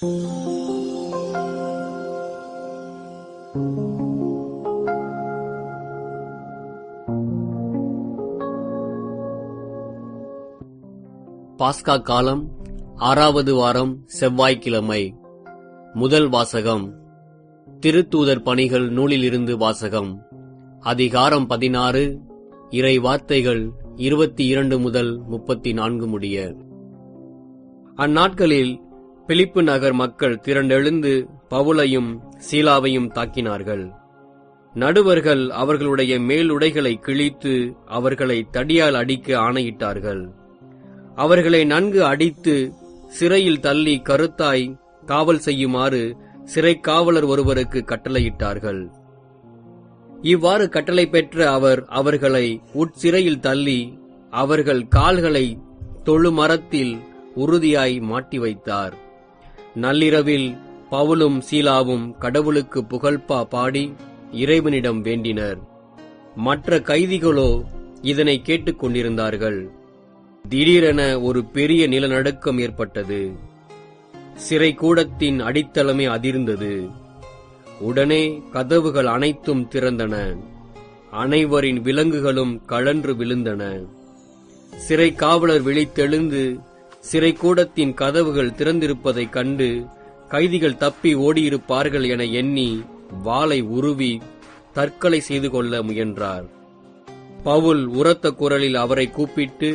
பாஸ்கா காலம் 6வது வாரம் செவ்வாய்க்கிழமை. முதல் வாசகம் திருத்தூதர் பணிகள் நூலிலிருந்து வாசகம். அதிகாரம் 16, இறை வார்த்தைகள் 22 முதல் 34 முடிய. அந்நாட்களில் பிலிப்பு நகர் மக்கள் திரண்டெழுந்து பவுலையும் சீலாவையும் தாக்கினார்கள். நடுவர்கள் அவர்களுடைய மேலுடைகளை கிழித்து அவர்களை தடியால் அடிக்க ஆணையிட்டார்கள். அவர்களை நன்கு அடித்து சிறையில் தள்ளி கருத்தாய் காவல் செய்யுமாறு சிறை காவலர் ஒருவருக்கு கட்டளையிட்டார்கள். இவ்வாறு கட்டளை பெற்ற அவர் அவர்களை உட்சிறையில் தள்ளி அவர்கள் கால்களை தொழுமரத்தில் உறுதியாய் மாட்டி வைத்தார். நள்ளிரவில் பவுலும் சீலாவும் கடவுளுக்கு புகழ்பா பாடி இறைவனிடம் வேண்டினர். மற்ற கைதிகளோ இதனை கேட்டுக் கொண்டிருந்தார்கள். திடீரென ஒரு பெரிய நிலநடுக்கம் ஏற்பட்டது. சிறை கூடத்தின் அடித்தளமே அதிர்ந்தது. உடனே கதவுகள் அனைத்தும் திறந்தன. அனைவரின் விலங்குகளும் கழன்று விழுந்தன. சிறை காவலர் விழித்தெழுந்து சிறை கூடத்தின் கதவுகள் திறந்திருப்பதைக் கண்டு கைதிகள் தப்பி ஓடியிருப்பார்கள் என எண்ணி வாளை உருவி தற்கொலை செய்து கொள்ள முயன்றார். பவுல் உரத்த குரலில் அவரை கூப்பிட்டு,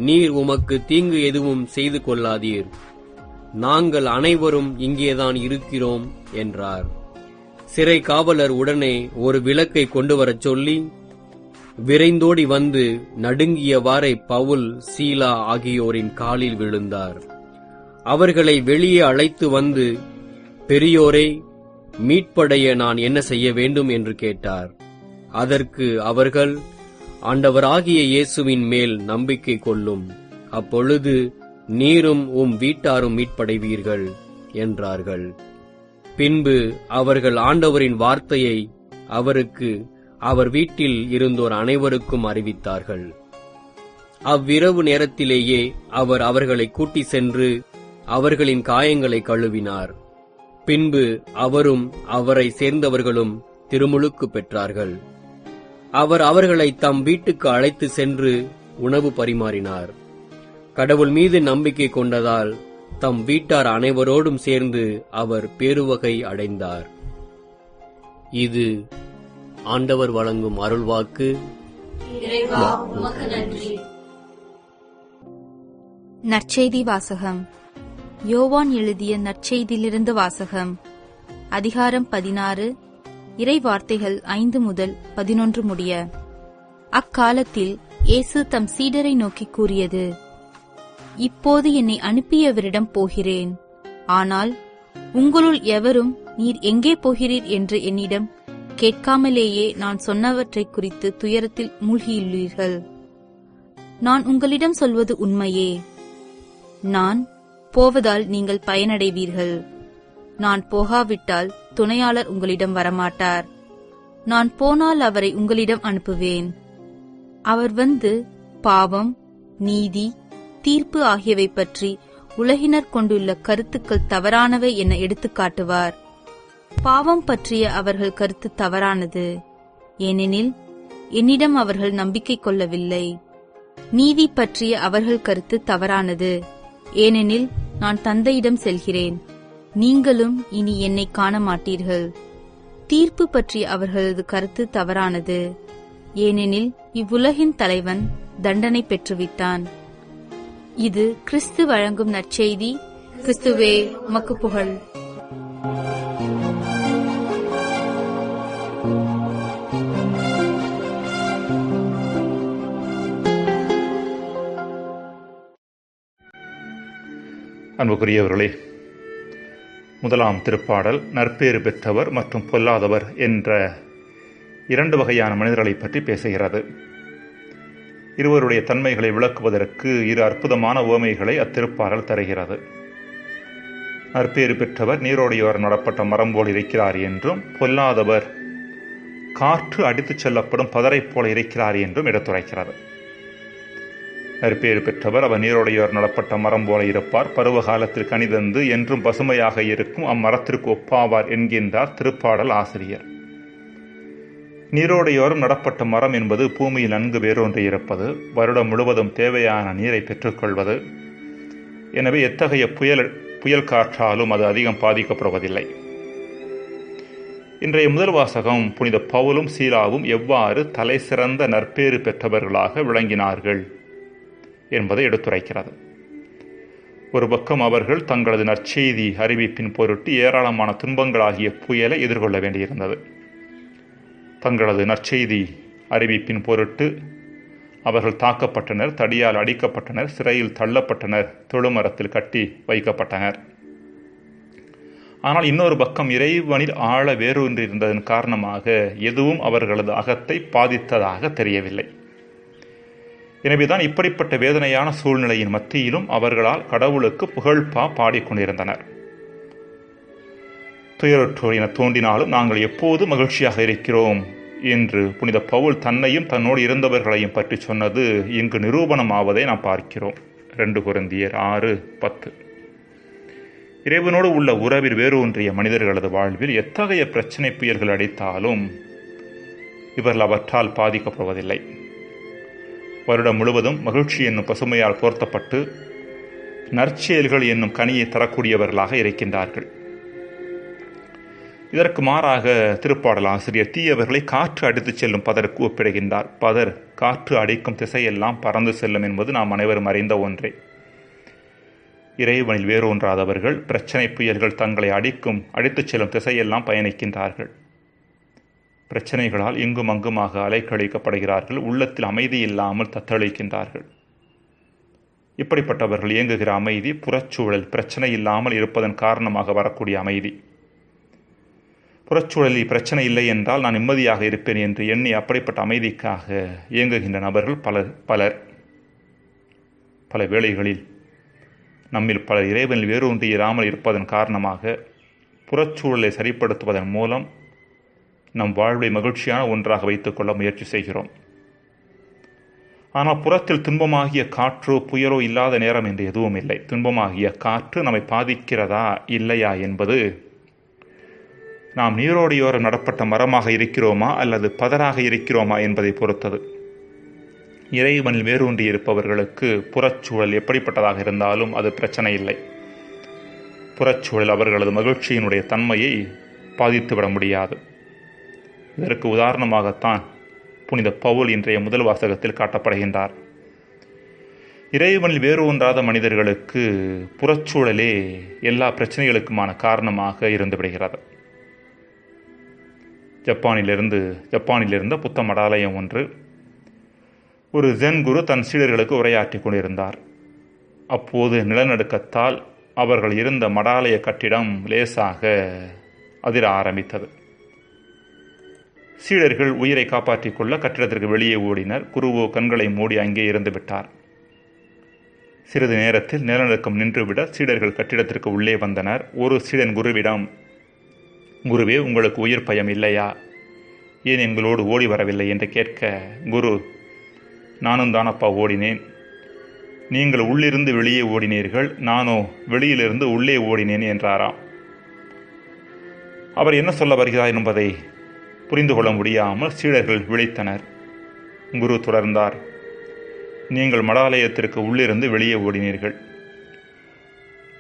நீர் உமக்கு தீங்கு எதுவும் செய்து கொள்ளாதீர், நாங்கள் அனைவரும் இங்கேதான் இருக்கிறோம் என்றார். சிறை காவலர் உடனே ஒரு விளக்கை கொண்டு வரச் சொல்லி விரைந்தோடி வந்து நடுங்கியவாறே பவுல் சீலா ஆகியோரின் காலில் விழுந்தார். அவர்களை வெளியே அழைத்து வந்து, பெரியோரே, மீட்படைய நான் என்ன செய்ய வேண்டும் என்று கேட்டார். அதற்கு அவர்கள், ஆண்டவராகிய இயேசுவின் மேல் நம்பிக்கை கொள்ளும், அப்பொழுது நீரும் உம் வீட்டாரும் மீட்படைவீர்கள் என்றார்கள். பின்பு அவர்கள் ஆண்டவரின் வார்த்தையை அவருக்கு அவர் வீட்டில் இருந்தோர் அனைவருக்கும் அறிவித்தார்கள். அவ்விரவு நேரத்திலேயே அவர் அவர்களை கூட்டி சென்று அவர்களின் காயங்களை கழுவினார். பின்பு அவரும் அவரை சேர்ந்தவர்களும் திருமுழுக்கு பெற்றார்கள். அவர் அவர்களை தம் வீட்டுக்கு அழைத்து சென்று உணவு பரிமாறினார். கடவுள் மீது நம்பிக்கை கொண்டதால் தம் வீட்டார் அனைவரோடும் சேர்ந்து அவர் பேருவகை அடைந்தார். இது ஆண்டவர் வழங்கும் அருள்வாக்கு. நற்செய்தி வாசகம். யோவான் எழுதிய நற்செய்தியிலிருந்து வாசகம். அதிகாரம் 16, இறை வார்த்தைகள் 5 முதல் 11 முடிய. அக்காலத்தில் இயேசு தம் சீடரை நோக்கி கூறியது, இப்போது என்னை அனுப்பியவரிடம் போகிறேன். ஆனால் உங்களுள் எவரும் நீர் எங்கே போகிறீர் என்று என்னிடம் கேட்காமலேயே நான் சொன்னவற்றை குறித்து துயரத்தில் மூழ்கியுள்ளீர்கள். நான் உங்களிடம் சொல்வது உண்மையே. நான் போவதால் நீங்கள் பயனடைவீர்கள். நான் போகாவிட்டால் துணையாளர் உங்களிடம் வரமாட்டார். நான் போனால் அவரை உங்களிடம் அனுப்புவேன். அவர் வந்து பாவம், நீதி, தீர்ப்பு ஆகியவை பற்றி உலகினர் கொண்டுள்ள கருத்துக்கள் தவறானவை என எடுத்துக் காட்டுவார். பாவம் பற்றிய அவர்கள் கருத்து தவறானது, ஏனெனில் என்னிடம் அவர்கள் நம்பிக்கை கொள்ளவில்லை. நீதி பற்றிய அவர்கள் கருத்து தவறானது, ஏனெனில் நான் தந்தையிடம் செல்கிறேன், நீங்களும் இனி என்னை காண மாட்டீர்கள். தீர்ப்பு பற்றி அவர்களது கருத்து தவறானது, ஏனெனில் இவ்வுலகின் தலைவன் தண்டனை பெற்றுவிட்டான். இது கிறிஸ்து வழங்கும் நற்செய்தி. கிறிஸ்துவே, உமக்கு புகழ். அன்புக்குரியவர்களே, முதலாம் திருப்பாடல் நற்பேறு பெற்றவர் மற்றும் பொல்லாதவர் என்ற 2 வகையான மனிதர்களை பற்றி பேசுகிறது. இருவருடைய தன்மைகளை விளக்குவதற்கு 2 அற்புதமான உவமைகளை அத்திருப்பாடல் தருகிறது. நற்பேறு பெற்றவர் நீரோடையோர் நடப்பட்ட மரம் போல் இருக்கிறார் என்றும், பொல்லாதவர் காற்று அடித்துச் செல்லப்படும் பதரை போல இருக்கிறார் என்றும் எடுத்துரைக்கிறது. நற்பேறு பெற்றவர், அவர் நீரோடையோர் நடப்பட்ட மரம் போல இருப்பார், பருவ காலத்தில் கனிதந்து என்றும் பசுமையாக இருக்கும் அம்மரத்திற்கு ஒப்பாவார் என்கின்றார் திருப்பாடல் ஆசிரியர். நீரோடையோரம் நடப்பட்ட மரம் என்பது பூமியில் நன்கு வேரூன்றி இருப்பது, வருடம் முழுவதும் தேவையான நீரை பெற்றுக்கொள்வது. எனவே எத்தகைய புயல் காற்றாலும் அது அதிகம் பாதிக்கப்படுவதில்லை. இன்றைய முதல் வாசகம் புனித பவுலும் சீலாவும் எவ்வாறு தலை சிறந்த நற்பேறு பெற்றவர்களாக விளங்கினார்கள் என்பதை எடுத்துரைக்கிறது. ஒரு பக்கம் அவர்கள் தங்களது நற்செய்தி அறிவிப்பின் பொருட்டு ஏராளமான துன்பங்களாகிய புயலை எதிர்கொள்ள வேண்டியிருந்தது. தங்களது நற்செய்தி அறிவிப்பின் பொருட்டு அவர்கள் தாக்கப்பட்டனர், தடியால் அடிக்கப்பட்டனர், சிறையில் தள்ளப்பட்டனர், தொழுமரத்தில் கட்டி வைக்கப்பட்டனர். ஆனால் இன்னொரு பக்கம் இறைவனில் ஆழ வேரூன்றியிருந்ததன் காரணமாக எதுவும் அவர்களது அகத்தை பாதித்ததாக தெரியவில்லை. எனவேதான் இப்படிப்பட்ட வேதனையான சூழ்நிலையின் மத்தியிலும் அவர்களால் கடவுளுக்கு புகழ்பா பாடிக்கொண்டிருந்தனர். துயரற்றோர் என தோன்றினாலும் நாங்கள் எப்போது மகிழ்ச்சியாக இருக்கிறோம் என்று புனித பவுல் தன்னையும் தன்னோடு இருந்தவர்களையும் பற்றி சொன்னது இங்கு நிரூபணமாவதை நாம் பார்க்கிறோம். 2 கொரிந்தியர் 6:10. இறைவனோடு உள்ள உறவில் வேரூன்றிய மனிதர்களது வாழ்வில் எத்தகைய பிரச்சனை புயல்கள் அடித்தாலும் இவர்கள் அவற்றால் பாதிக்கப்படுவதில்லை. வருடம் முழுவதும் மகிழ்ச்சி என்னும் பசுமையால் போர்த்தப்பட்டு நற்செயல்கள் என்னும் கனியை தரக்கூடியவர்களாக இருக்கின்றார்கள். இதற்கு மாறாக திருப்பாடல் ஆசிரியர் தீயவர்களை காற்று அடித்துச் செல்லும் பதருக்கு ஒப்பிடுகின்றார். பதர் காற்று அடிக்கும் திசையெல்லாம் பறந்து செல்லும் என்பது நாம் அனைவரும் அறிந்த ஒன்றே. இறைவனில் வேரூன்றாதவர்கள் பிரச்சனை புயல்கள் தங்களை அடித்துச் செல்லும் திசையெல்லாம் பயணிக்கின்றார்கள். பிரச்சனைகளால் இங்கும் அங்குமாக அலைக்கழிக்கப்படுகிறார்கள். உள்ளத்தில் அமைதி இல்லாமல் தத்தளிக்கின்றார்கள். இப்படிப்பட்டவர்கள் இயங்குகிற அமைதி புறச்சூழல் பிரச்சனை இல்லாமல் இருப்பதன் காரணமாக வரக்கூடிய அமைதி. புறச்சூழலில் பிரச்சனை இல்லை என்றால் நான் நிம்மதியாக இருப்பேன் என்று எண்ணி அப்படிப்பட்ட அமைதிக்காக இயங்குகின்ற நபர்கள் பல வேளைகளில் நம்மில் பலர் இறைவனில் வேரூன்றியிராமல் இருப்பதன் காரணமாக புறச்சூழலை சரிப்படுத்துவதன் மூலம் நம் வாழ்வை மகிழ்ச்சியான ஒன்றாக வைத்துக்கொள்ள முயற்சி செய்கிறோம். ஆனால் புறத்தில் துன்பமாகிய காற்றோ புயலோ இல்லாத நேரம் என்று எதுவும் இல்லை. துன்பமாகிய காற்று நம்மை பாதிக்கிறதா இல்லையா என்பது நாம் நீரோடையோரம் நடப்பட்ட மரமாக இருக்கிறோமா அல்லது பதராக இருக்கிறோமா என்பதை பொறுத்தது. இறைவனில் வேரூன்றி இருப்பவர்களுக்கு புறச்சூழல் எப்படிப்பட்டதாக இருந்தாலும் அது பிரச்சனை இல்லை. புறச்சூழல் அவர்களது மகிழ்ச்சியினுடைய தன்மையை பாதித்துவிட முடியாது. இதற்கு உதாரணமாகத்தான் புனித பவுல் இன்றைய முதல் வாசகத்தில் காட்டப்படுகின்றார். இறைவனில் வேரூன்றாத மனிதர்களுக்கு புறச்சூழலே எல்லா பிரச்சனைகளுக்குமான காரணமாக இருந்து விடுகிறது. ஜப்பானிலிருந்த புத்த மடாலயம் ஒன்று ஒரு ஜென் குரு தன் சீடர்களுக்கு உரையாற்றி கொண்டிருந்தார். அப்போது நிலநடுக்கத்தால் அவர்கள் இருந்த மடாலய கட்டிடம் லேசாக அதிர ஆரம்பித்தது. சீடர்கள் உயிரை காப்பாற்றிக் கொள்ள கட்டிடத்திற்கு வெளியே ஓடினர். குருவோ கண்களை மூடி அங்கே இருந்து விட்டார். சிறிது நேரத்தில் நிலநடுக்கம் நின்றுவிட சீடர்கள் கட்டிடத்திற்கு உள்ளே வந்தனர். ஒரு சீடன் குருவிடம், குருவே, உங்களுக்கு உயிர் பயம் இல்லையா? ஏன் எங்களோடு ஓடி வரவில்லை என்று கேட்க, குரு, நானும் தானப்பா ஓடினேன். நீங்கள் உள்ளிருந்து வெளியே ஓடினீர்கள், நானோ வெளியிலிருந்து உள்ளே ஓடினேன் என்றாராம். அவர் என்ன சொல்ல வருகிறார் என்பதை புரிந்து கொள்ள முடியாமல் சீடர்கள் விழித்தனர். குரு தொடர்ந்தார், நீங்கள் மடாலயத்திற்கு உள்ளிருந்து வெளியே ஓடினீர்கள்.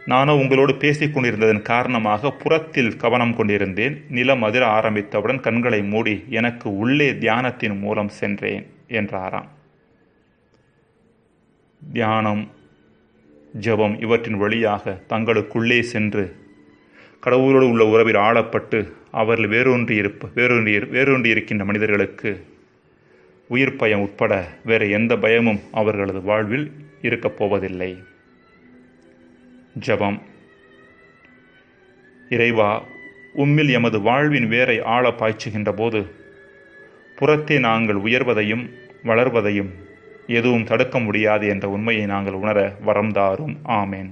நானோ உங்களோடு பேசிக் கொண்டிருந்ததன் காரணமாக புறத்தில் கவனம் கொண்டிருந்தேன். நிலம் அதிர ஆரம்பித்தவுடன் கண்களை மூடி எனக்கு உள்ளே தியானத்தின் மூலம் சென்றேன் என்றாராம். தியானம், ஜெபம் இவற்றின் வழியாக தங்களுக்குள்ளே சென்று கடவுளோடு உள்ள உறவில் ஆளப்பட்டு அவர்கள் வேரூன்றி இருக்கின்ற மனிதர்களுக்கு உயிர் பயம் உட்பட வேறு எந்த பயமும் அவர்களது வாழ்வில் இருக்கப் போவதில்லை. ஜெபம். இறைவா, உம்மில் எமது வாழ்வின் வேரை ஆழ பாய்ச்சுகின்ற போது புறத்தே நாங்கள் உயர்வதையும் வளர்வதையும் எதுவும் தடுக்க முடியாது என்ற உண்மையை நாங்கள் உணர வரம் தாரும். ஆமேன்.